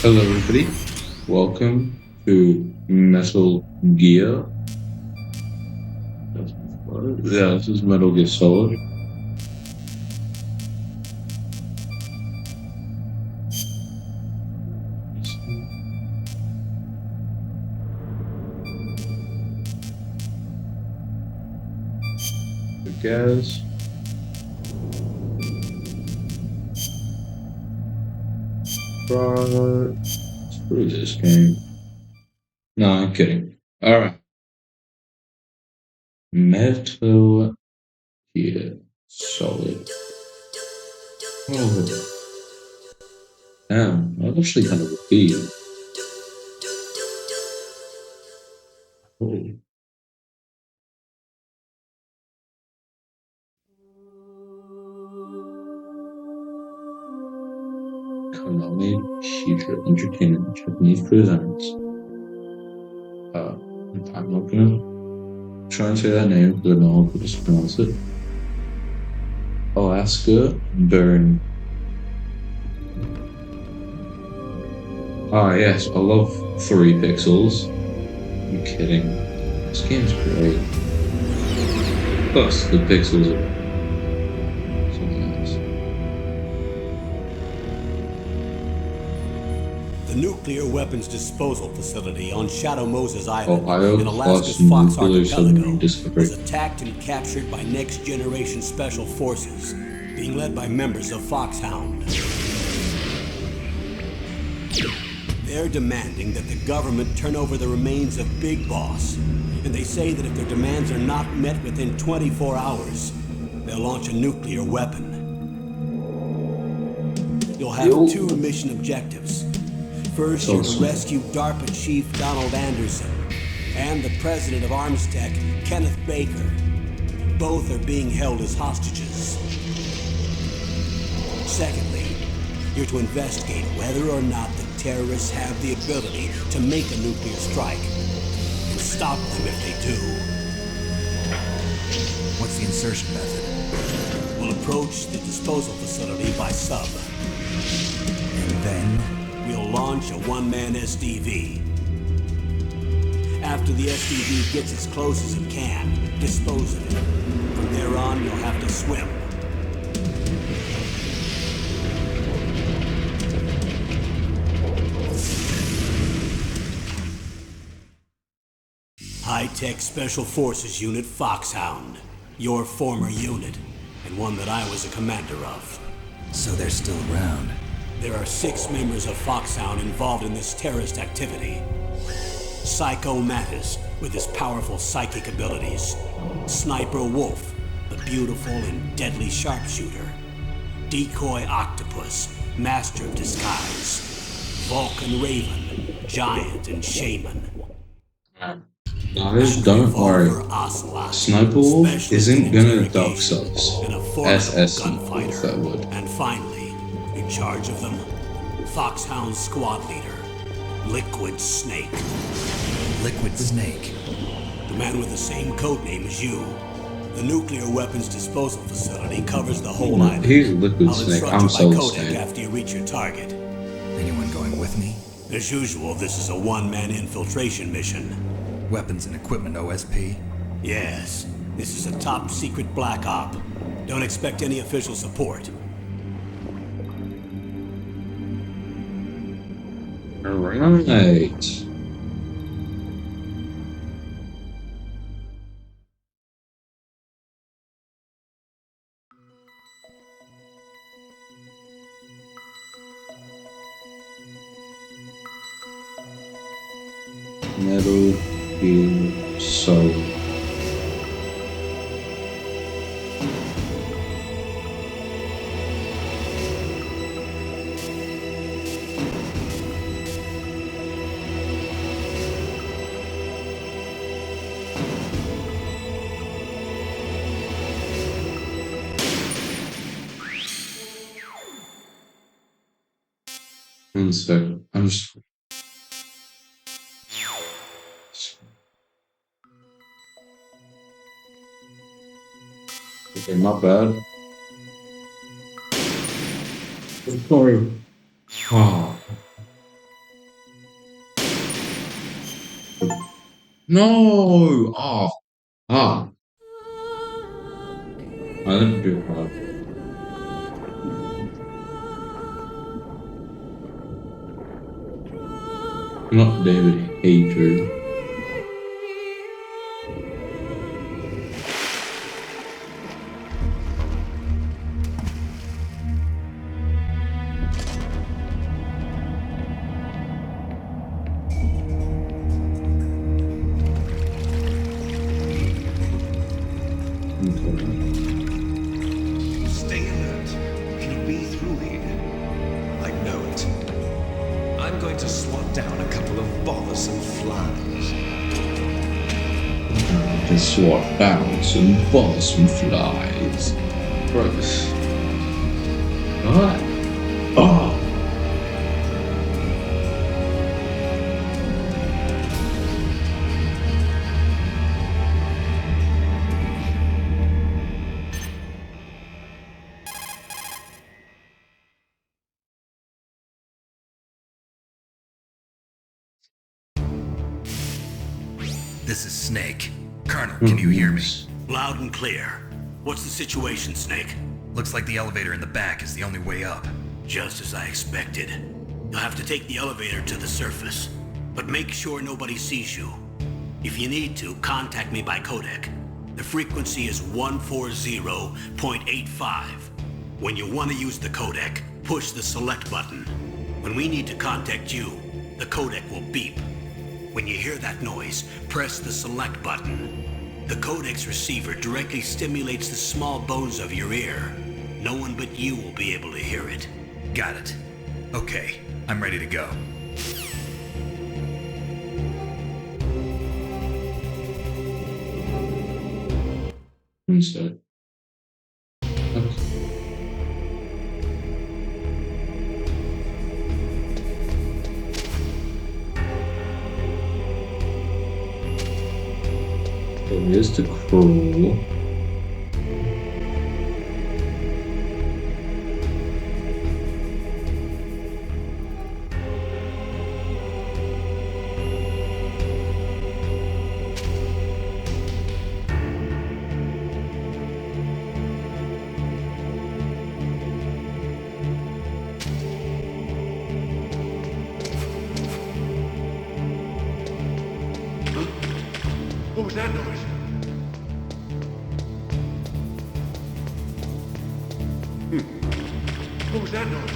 Hello, everybody. Welcome to Metal Gear. Yeah, this is Metal Gear Solid. The guys. Screw this game. No, I'm kidding. All right. Metal Gear Solid. Oh, damn. That actually kind of a beat. Oh, Konami Shidra Entertainment Japanese presents. I'm not gonna try and say that name because I don't know how to mispronounce it. Alaska Burn. Ah, yes, I love 3 pixels. I'm kidding. This game's great. Plus, the pixels are something else. The nuclear weapons disposal facility on Shadow Moses Island Ohio in Alaska's plus Fox nuclear submarine Archipelago discovery. was attacked and captured by Next Generation Special Forces, being led by members of Foxhound. They're demanding that the government turn over the remains of Big Boss, and they say that if their demands are not met within 24 hours, they'll launch a nuclear weapon. You'll have two mission objectives. First, you're to rescue DARPA Chief Donald Anderson and the president of Armstech, Kenneth Baker. Both are being held as hostages. Secondly, you're to investigate whether or not the terrorists have the ability to make a nuclear strike and stop them if they do. What's the insertion method? We'll approach the disposal facility by sub. And then? We'll launch a one-man SDV. After the SDV gets as close as it can, dispose of it. From there on, you'll have to swim. High-Tech Special Forces Unit Foxhound. Your former unit, and one that I was a commander of. So they're still around. There are 6 members of Foxhound involved in this terrorist activity. Psycho Mattis, with his powerful psychic abilities. Sniper Wolf, the beautiful and deadly sharpshooter. Decoy Octopus, master of disguise. Vulcan Raven, giant and shaman. Guys, don't worry. Sniper Wolf isn't gonna dox us. SSC, if that would. And finally, in charge of them, Foxhound squad leader, Liquid Snake. Liquid Snake? The man with the same codename as you. The nuclear weapons disposal facility covers the whole island. He's Liquid Snake, I'm Solid Snake. After you reach your target. Anyone going with me? As usual, this is a one-man infiltration mission. Weapons and equipment OSP? Yes, this is a top-secret black op. Don't expect any official support. Alright. Metal Gear Solid. One second. I'm just. Okay, not bad. Sorry. Oh. No! Oh, ah. I didn't do hard. Not David Hayter. Stay alert. He'll be through here. I know it. I'm going to swat down a couple of bothersome flies. To swat down some bothersome flies. Gross. What? Oh! This is Snake. Colonel, can you hear me? Loud and clear. What's the situation, Snake? Looks like the elevator in the back is the only way up. Just as I expected. You'll have to take the elevator to the surface, but make sure nobody sees you. If you need to, contact me by codec. The frequency is 140.85. When you want to use the codec, push the select button. When we need to contact you, the codec will beep. When you hear that noise, press the select button. The codec's receiver directly stimulates the small bones of your ear. No one but you will be able to hear it. Got it. Okay, I'm ready to go. Instead. So here's the crew. What was that noise? What was that noise?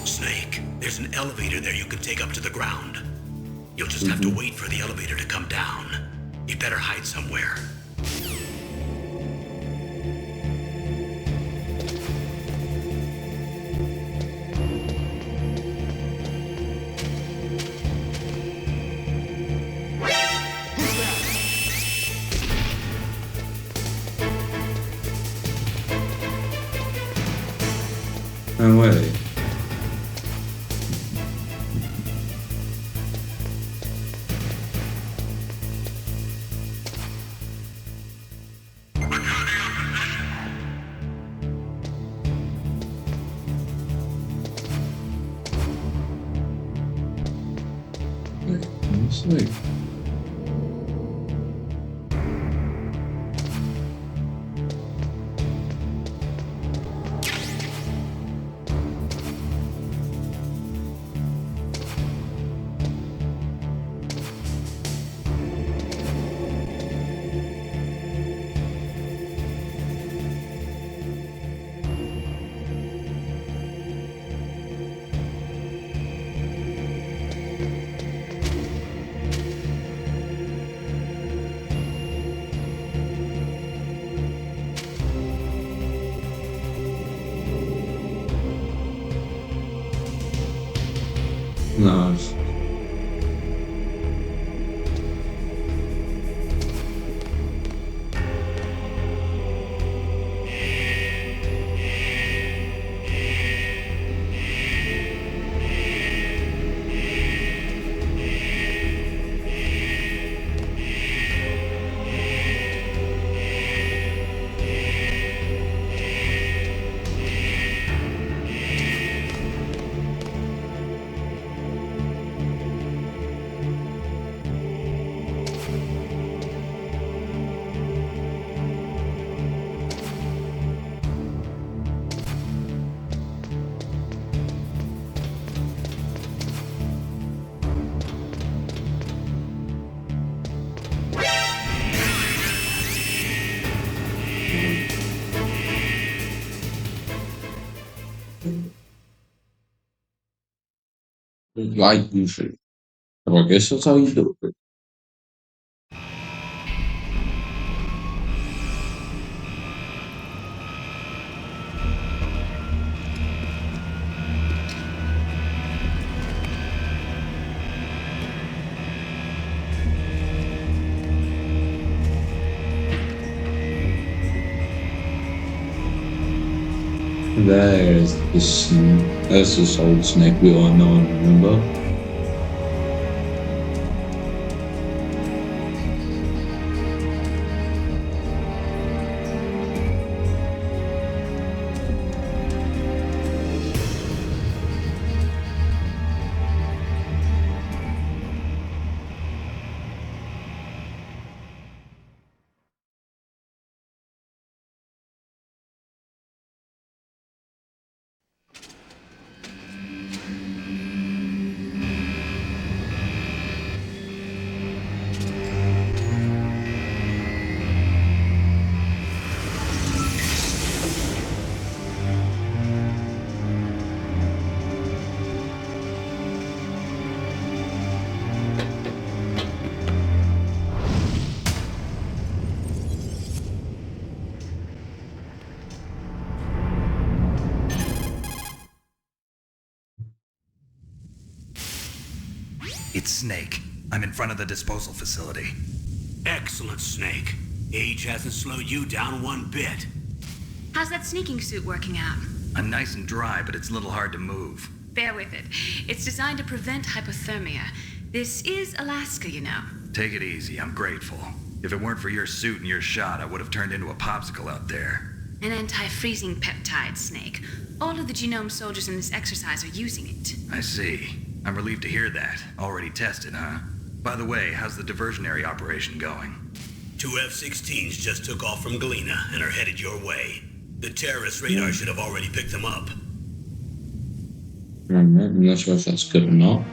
Snake, there's an elevator there you can take up to the ground. You'll just have to wait for the elevator to come down. You better hide somewhere. No way. It's like nice. Like usually. Well, I guess that's how you do it. There's there's this old snake we all know and remember. It's Snake. I'm in front of the disposal facility. Excellent, Snake. Age hasn't slowed you down one bit. How's that sneaking suit working out? I'm nice and dry, but it's a little hard to move. Bear with it. It's designed to prevent hypothermia. This is Alaska, you know. Take it easy, I'm grateful. If it weren't for your suit and your shot, I would have turned into a popsicle out there. An anti-freezing peptide, Snake. All of the genome soldiers in this exercise are using it. I see. I'm relieved to hear that. Already tested, huh? By the way, how's the diversionary operation going? 2 F-16s just took off from Galena and are headed your way. The terrorist radar should have already picked them up. I'm not sure if that's good or not.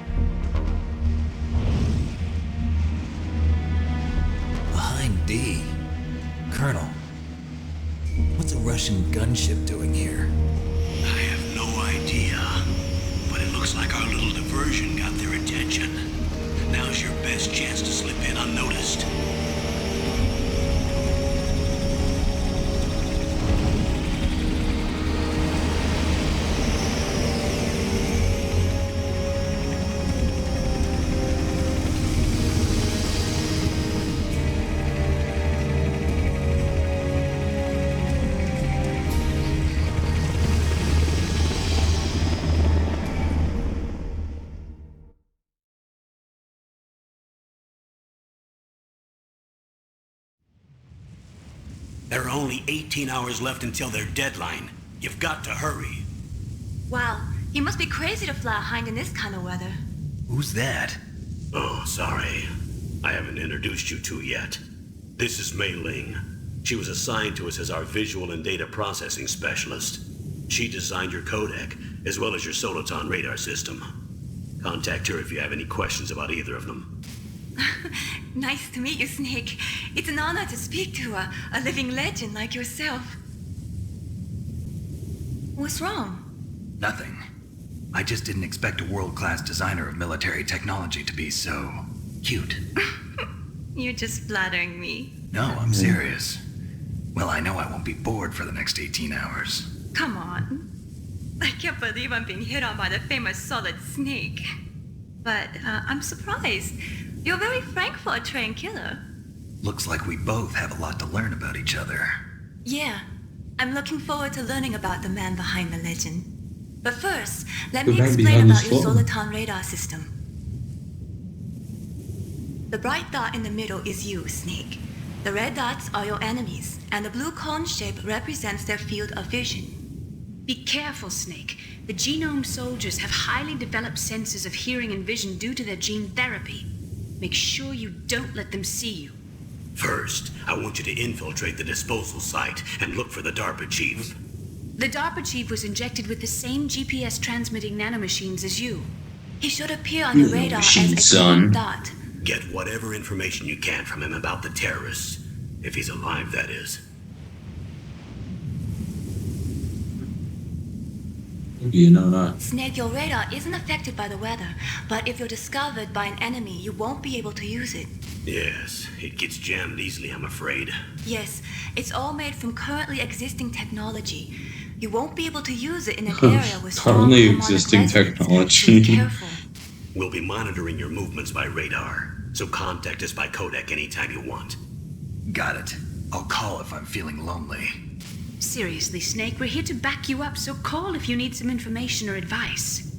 Behind D. Colonel, what's a Russian gunship doing here? I have no idea, but it looks like our little diversion got their attention. Now's your best chance to slip in unnoticed. There are only 18 hours left until their deadline. You've got to hurry. Wow, you must be crazy to fly hind in this kind of weather. Who's that? Oh, sorry. I haven't introduced you to yet. This is Mei Ling. She was assigned to us as our visual and data processing specialist. She designed your codec, as well as your Soliton radar system. Contact her if you have any questions about either of them. Nice to meet you, Snake. It's an honor to speak to a living legend like yourself. What's wrong? Nothing. I just didn't expect a world-class designer of military technology to be so cute. You're just flattering me. No, I'm serious. Well, I know I won't be bored for the next 18 hours. Come on. I can't believe I'm being hit on by the famous Solid Snake. But I'm surprised. You're very frank for a trained killer. Looks like we both have a lot to learn about each other. Yeah, I'm looking forward to learning about the man behind the legend. But first, let The me man explain behind about this your phone. Soliton radar system. The bright dot in the middle is you, Snake. The red dots are your enemies, and the blue cone shape represents their field of vision. Be careful, Snake. The genome soldiers have highly developed senses of hearing and vision due to their gene therapy. Make sure you don't let them see you. First, I want you to infiltrate the disposal site and look for the DARPA chief. The DARPA chief was injected with the same GPS transmitting nanomachines as you. He should appear on the radar as a Nanomachine, son. green dot. Get whatever information you can from him about the terrorists. If he's alive, that is. You know that. Snake, your radar isn't affected by the weather, but if you're discovered by an enemy, you won't be able to use it. Yes, it gets jammed easily, I'm afraid. Yes, it's all made from currently existing technology. You won't be able to use it in an area with strong Currently harmonic existing resonance, technology. so be careful. We'll be monitoring your movements by radar, so contact us by codec anytime you want. Got it. I'll call if I'm feeling lonely. Seriously, Snake, we're here to back you up, so call if you need some information or advice.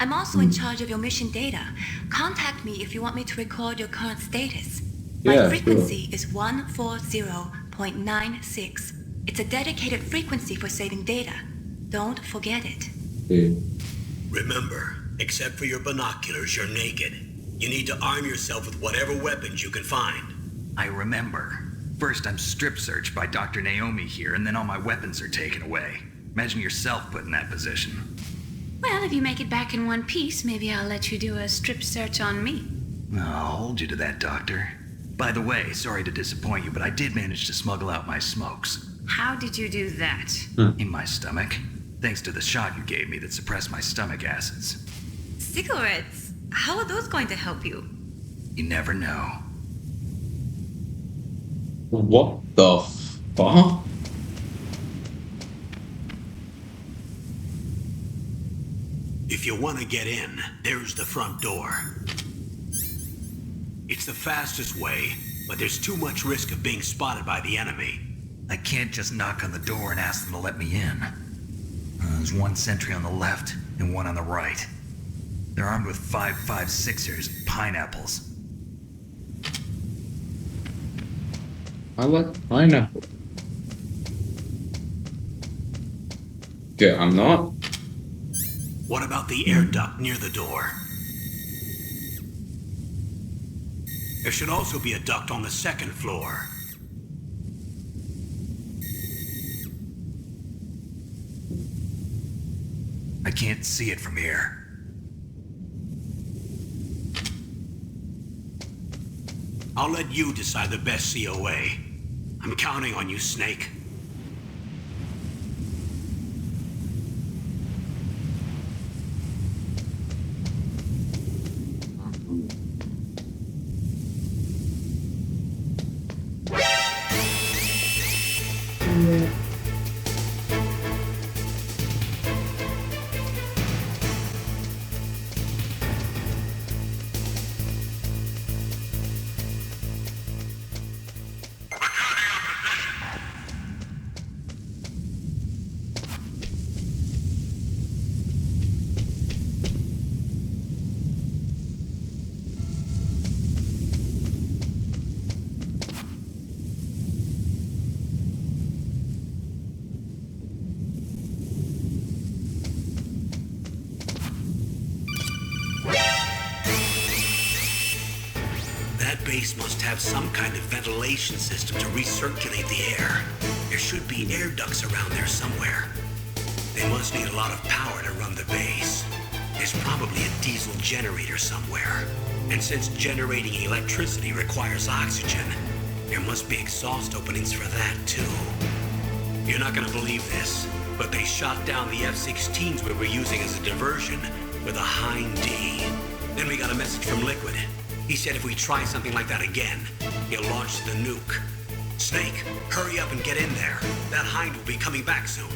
I'm also in charge of your mission data. Contact me if you want me to record your current status. My Yeah, frequency is 140.96. It's a dedicated frequency for saving data. Don't forget it. Okay. Remember, except for your binoculars, you're naked. You need to arm yourself with whatever weapons you can find. I remember. First, I'm strip searched by Dr. Naomi here, and then all my weapons are taken away. Imagine yourself put in that position. Well, if you make it back in one piece, maybe I'll let you do a strip search on me. I'll hold you to that, Doctor. By the way, sorry to disappoint you, but I did manage to smuggle out my smokes. How did you do that? In my stomach. Thanks to the shot you gave me that suppressed my stomach acids. Cigarettes? How are those going to help you? You never know. What the fuck? If you want to get in, there's the front door. It's the fastest way, but there's too much risk of being spotted by the enemy. I can't just knock on the door and ask them to let me in. There's one sentry on the left and one on the right. They're armed with 5.56ers and pineapples. I like pineapple. Okay, I'm not. What about the air duct near the door? There should also be a duct on the second floor. I can't see it from here. I'll let you decide the best COA. I'm counting on you, Snake. That base must have some kind of ventilation system to recirculate the air. There should be air ducts around there somewhere. They must need a lot of power to run the base. There's probably a diesel generator somewhere. And since generating electricity requires oxygen, there must be exhaust openings for that too. You're not gonna believe this, but they shot down the F-16s we were using as a diversion with a Hind D. Then we got a message from Liquid. He said if we try something like that again, he'll launch the nuke. Snake, hurry up and get in there. That Hind will be coming back soon.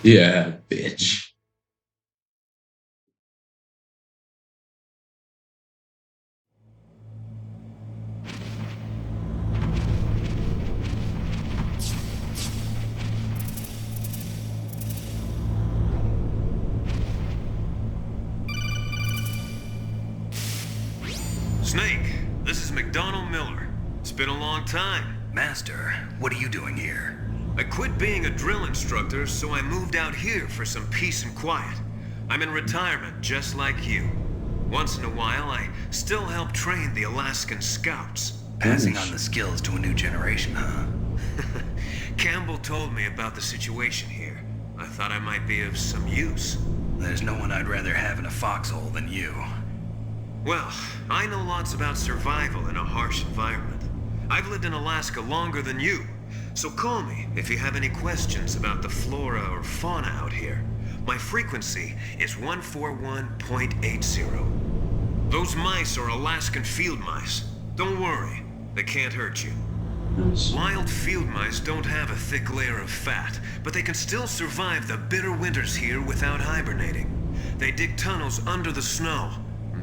Yeah, bitch. Snake, this is McDonald Miller. It's been a long time. Master, what are you doing here? I quit being a drill instructor, so I moved out here for some peace and quiet. I'm in retirement, just like you. Once in a while, I still help train the Alaskan Scouts. Passing on the skills to a new generation, huh? Campbell told me about the situation here. I thought I might be of some use. There's no one I'd rather have in a foxhole than you. Well, I know lots about survival in a harsh environment. I've lived in Alaska longer than you, so call me if you have any questions about the flora or fauna out here. My frequency is 141.80. Those mice are Alaskan field mice. Don't worry, they can't hurt you. Nice. Wild field mice don't have a thick layer of fat, but they can still survive the bitter winters here without hibernating. They dig tunnels under the snow.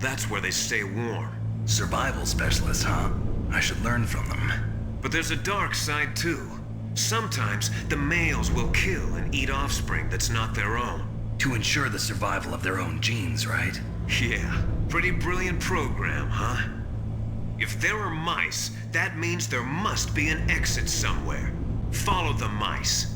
That's where they stay warm. Survival specialists, huh? I should learn from them. But there's a dark side too. Sometimes the males will kill and eat offspring that's not their own. To ensure the survival of their own genes, right? Yeah, pretty brilliant program, huh? If there are mice, that means there must be an exit somewhere. Follow the mice.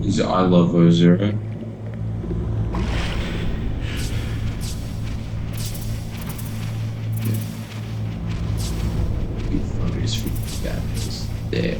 He's I love Ozero. There.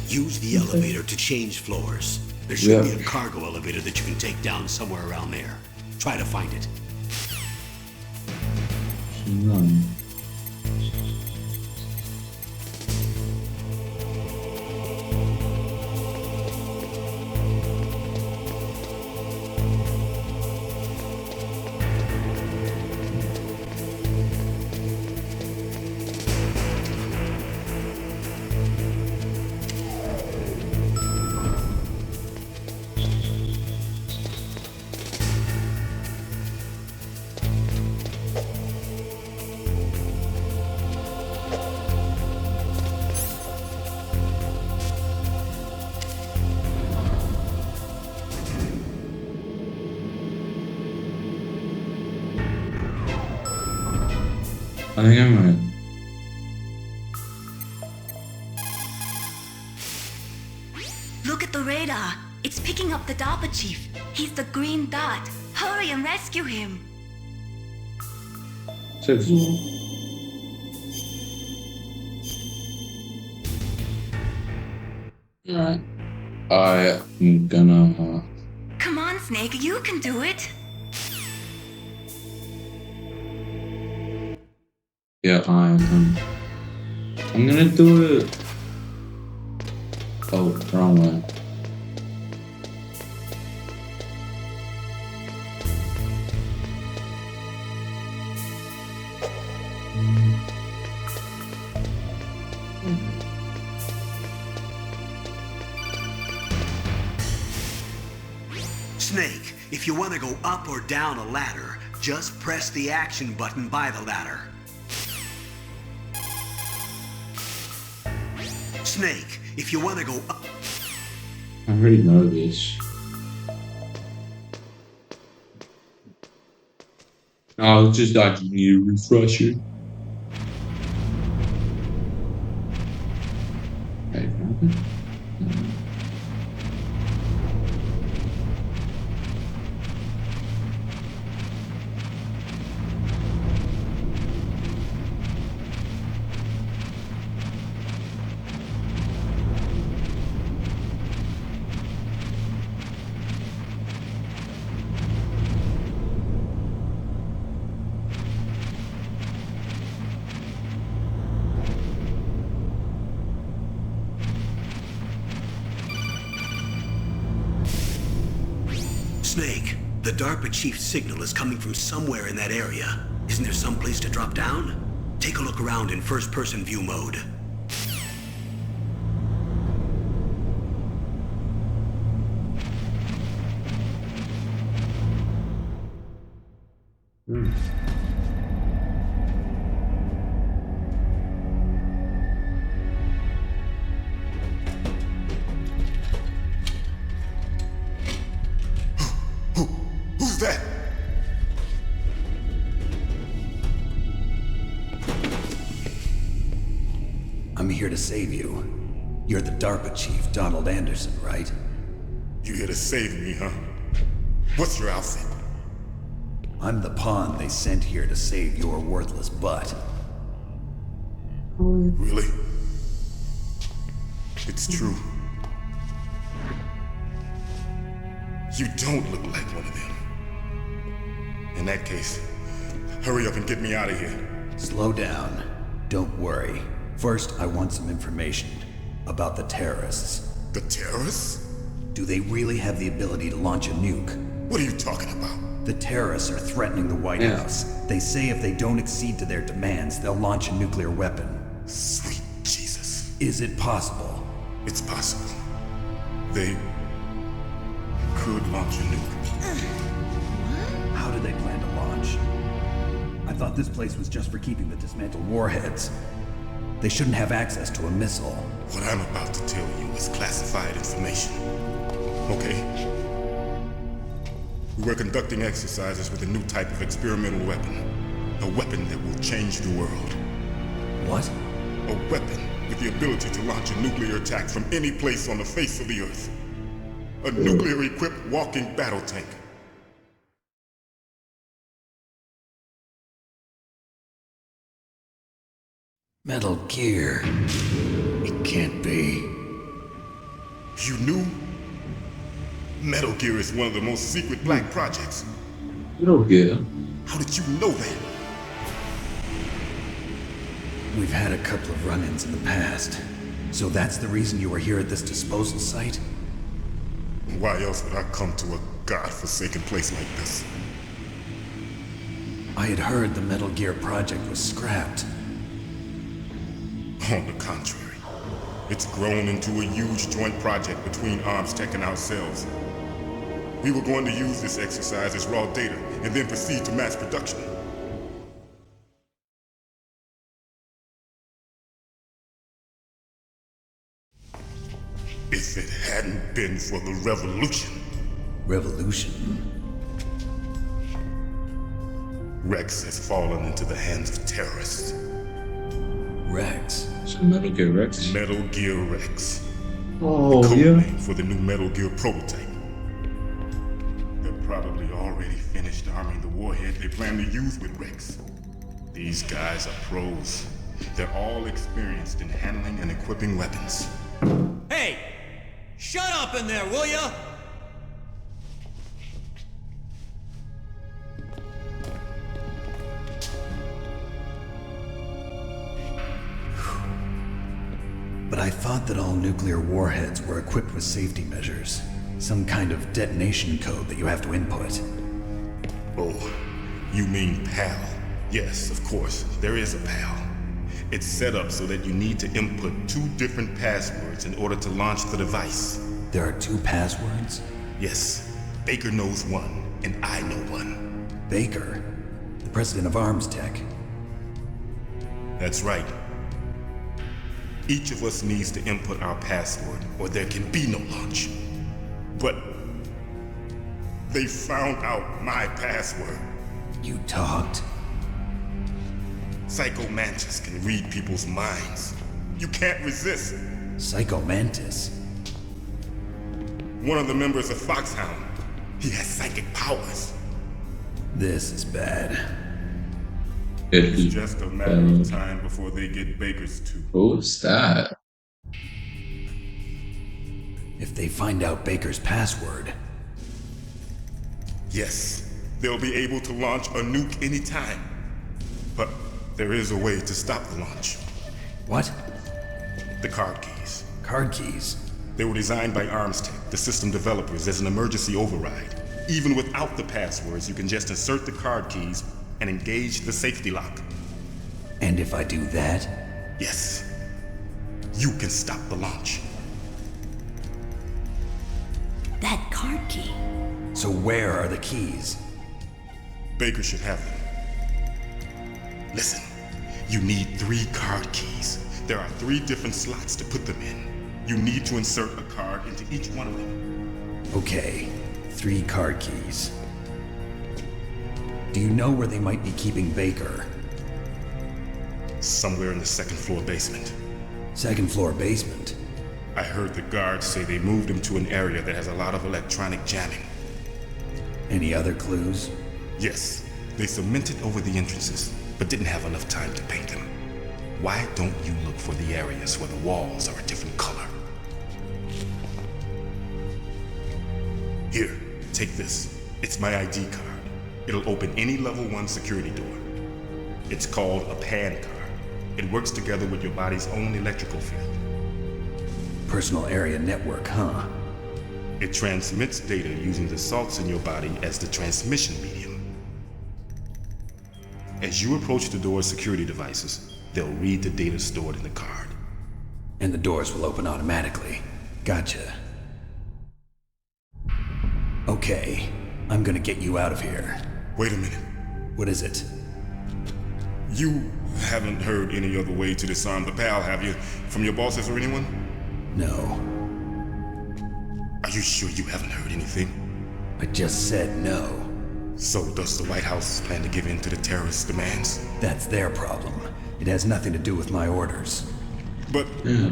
Use the elevator to change floors. There should be a cargo elevator that you can take down somewhere around there. Try to find it. Run. I think I'm right. Look at the radar. It's picking up the DARPA chief. He's the green dot. Hurry and rescue him. So alright. I am gonna Come on, Snake. You can do it. yeah, I'm gonna do it. Oh, wrong way. Snake, if you want to go up or down a ladder, just press the action button by the ladder. Snake, if you want to go up... I already know this. Oh, it's just I need a refresher. Okay, found it. Snake, the DARPA chief's signal is coming from somewhere in that area. Isn't there some place to drop down? take a look around in first-person view mode. Who's that? I'm here to save you. You're the DARPA chief, Donald Anderson, right? You here to save me, huh? What's your outfit? I'm the pawn they sent here to save your worthless butt. Really? It's true. You don't look like one of them. In that case, hurry up and get me out of here. Slow down. Don't worry. First, I want some information about the terrorists. The terrorists? Do they really have the ability to launch a nuke? What are you talking about? The terrorists are threatening the White House. They say if they don't accede to their demands, they'll launch a nuclear weapon. Sweet Jesus. Is it possible? It's possible. They could launch a nuke. How do they plan to launch? I thought this place was just for keeping the dismantled warheads. They shouldn't have access to a missile. What I'm about to tell you is classified information. Okay? We were conducting exercises with a new type of experimental weapon. A weapon that will change the world. What? A weapon with the ability to launch a nuclear attack from any place on the face of the Earth. A nuclear-equipped walking battle tank. Metal Gear. It can't be. You knew? Metal Gear is one of the most secret black projects. Metal Gear. How did you know that? We've had a couple of run-ins in the past. So that's the reason you were here at this disposal site? Why else would I come to a god-forsaken place like this? I had heard the Metal Gear project was scrapped. On the contrary, it's grown into a huge joint project between ArmsTech and ourselves. We were going to use this exercise as raw data and then proceed to mass production. If it hadn't been for the revolution. Revolution? Rex has fallen into the hands of terrorists. Rex? So Metal Gear Rex. Metal Gear Rex. Oh, Code yeah. name for the new Metal Gear prototype. They're probably already finished arming the warhead they plan to use with Rex. These guys are pros. They're all experienced in handling and equipping weapons. Hey! Shut up in there, will ya? But I thought that all nuclear warheads were equipped with safety measures. Some kind of detonation code that you have to input. Oh, you mean PAL? Yes, of course, there is a PAL. It's set up so that you need to input 2 different passwords in order to launch the device. There are 2 passwords? Yes, Baker knows one, and I know one. Baker? The president of ArmsTech? That's right. Each of us needs to input our password, or there can be no launch. But they found out my password. You talked? Psycho Mantis can read people's minds. You can't resist. Psycho Mantis? One of the members of Foxhound. He has psychic powers. This is bad. It's just a matter of time before they get Baker's too. Who's that? If they find out Baker's password... Yes, they'll be able to launch a nuke anytime. But there is a way to stop the launch. What? The card keys. Card keys? They were designed by ArmsTech, the system developers, as an emergency override. Even without the passwords, you can just insert the card keys and engage the safety lock. And if I do that? Yes. You can stop the launch. That card key. So where are the keys? Baker should have them. Listen, you need 3 card keys. There are 3 different slots to put them in. You need to insert a card into each one of them. Okay, 3 card keys. Do you know where they might be keeping Baker? Somewhere in the 2nd floor basement. 2nd floor basement? I heard the guards say they moved him to an area that has a lot of electronic jamming. Any other clues? Yes, they cemented over the entrances, but didn't have enough time to paint them. Why don't you look for the areas where the walls are a different color? Here, take this. It's my ID card. It'll open any level 1 security door. It's called a PAN card. It works together with your body's own electrical field. Personal area network, huh? It transmits data using the salts in your body as the transmission medium. As you approach the door's security devices, they'll read the data stored in the card. And the doors will open automatically. Gotcha. Okay, I'm gonna get you out of here. Wait a minute. What is it? You haven't heard any other way to disarm the PAL, have you? From your bosses or anyone? No. Are you sure you haven't heard anything? I just said no. So does the White House plan to give in to the terrorists' demands? That's their problem. It has nothing to do with my orders. But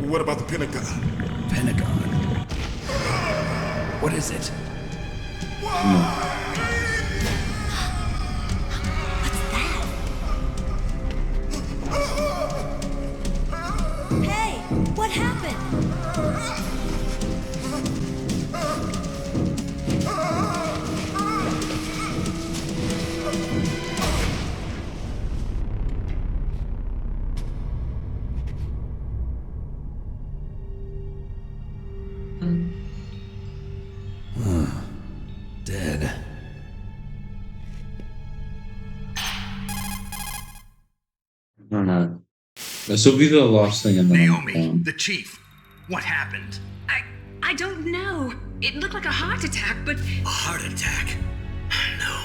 what about the Pentagon? Pentagon? What is it? Hey, what happened? Dead. I don't know. This will be the last thing in the Naomi, the chief. What happened? I don't know. It looked like a heart attack, but A heart attack? No,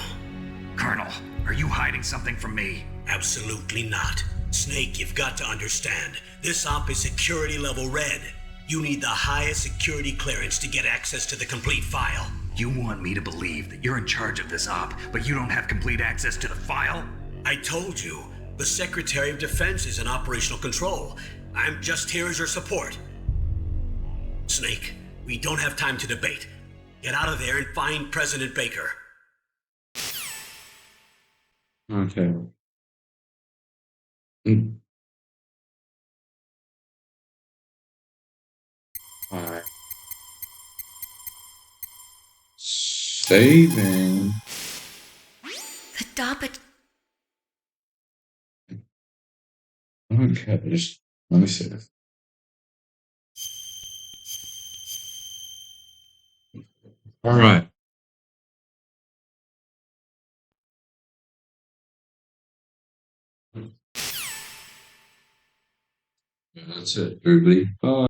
Colonel, are you hiding something from me? absolutely not. Snake, you've got to understand. This op is security level red. You need the highest security clearance to get access to the complete file. You want me to believe that you're in charge of this op, but you don't have complete access to the file? I told you, the Secretary of Defense is in operational control. I'm just here as your support. Snake, we don't have time to debate. Get out of there and find President Baker. Okay. Alright. Saving. Stop it. Okay, just let me save. Alright. That's it, everybody. Bye.